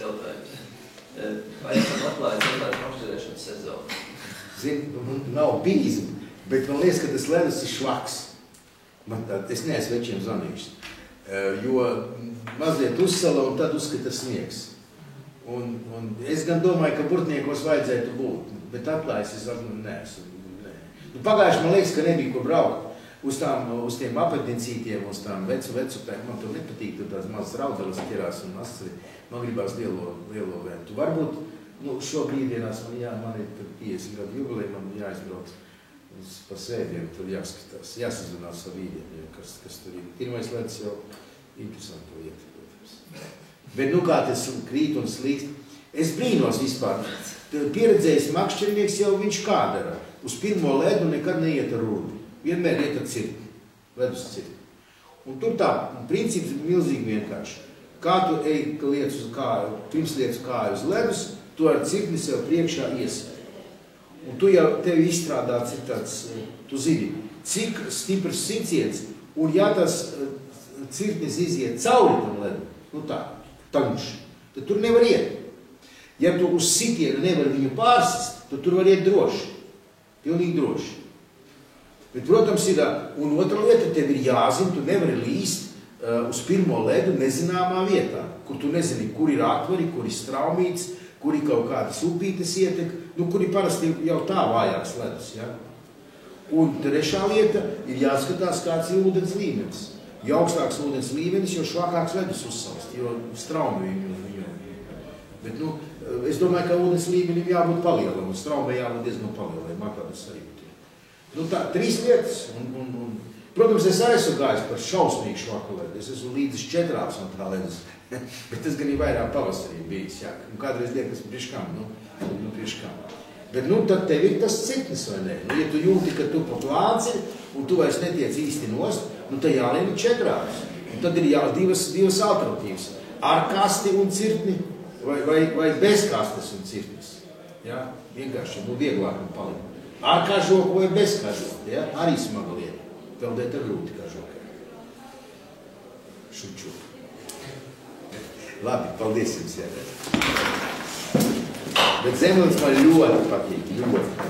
jautājums. Vai esam atklājis vienkārši makšķerēšanas sezonu? Zini, nav bijis, bet man liekas, ka tas ledus ir švaks. Es neesmu večiem zvanījuši. Jo mazliet uzsala un tad uzskata sniegs. Un es gan domāju, ka Burtniekos vajadzētu būt, bet atklājis es neesmu. Pagājuši man liekas, ka nebija ko braukt uz tiem apetincītiem, uz tām vecu, man tur nepatīk, tur tās mazas raudeles ķerās un asari, man gribās lielo vēntu. Varbūt, šo brīdienās man ir 50 gadu jubileja, man jāizbrauc pa sēdiem, tur jāskatās, jāsazinās ar vīdiem, kas tur ir. Pirmais ledus jau interesantu lietu, protams. Bet kā tas krīt un slīkst, es brīnos vispār. Pieredzējis makšķernieks jau viņš kā dara. Uz pirmo ledu nekad neiet ar rūdi. Vienmēr iet ar cirkni, ledus cirkni. Un tur tā princips ir milzīgi vienkārši. Kā tu ej lietas uz kāju, pirms lietas kāju uz ledus, tu ar cirkni sev priekšā iesver. Un tu jau tevi izstrādāts ir tāds, tu zini, cik stiprs siciens, un ja tas cirknis iziet cauri tam ledu, taņuši, tad tur nevar iet. Ja tu uz sitienu nevar viņu pārsist, tad tur var iet droši. Pilnīgi droši. Bet, protams, ir, un otra lieta, tev ir jāzina, tu nevari līst uz pirmo ledu nezināmā vietā, kur tu nezini, kur ir atvari, kur ir straumīts, kur ir kaut kādas upītes ietek, kur ir parasti jau tā vājāks ledus. Ja? Un trešā lieta ir jāskatās, kāds ir ūdens līmenis. Jo augstāks ūdens līmenis, jo švakāks ledus uzsalst, jo straumi viņu. Bet, es domāju, ka ūdens līmenim jābūt palielam, un straumē jābūt diezgan palielam, man tādas arī būtu. Trīs lietas, un protams, es arī esmu gājis par šausmīgu švaku ledu, es esmu līdz 4 no tā ledus, bet tas gan ir vairāk pavasarī bijis, jā, kādreiz liekas priekškām, priekškām. Bet, tad tev ir tas cirknis, vai ne? Ja tu jūti, ka tu pa plāci, un tu vairs netiec īsti nost, tad jālien 4. Un tad ir divas alternatīvas, ar kasti un cirkni, vai bez kastes un cirknis. Ja? Vienkārši, vieglāk un palikt. Ar kažoku vai bez kažoku, ja? Arī smaga lieta. Peldēt ar grūti kažoku. Šuču. Labi, paldies jums, jā. Bet zemlēns man ļoti patīk, ļoti.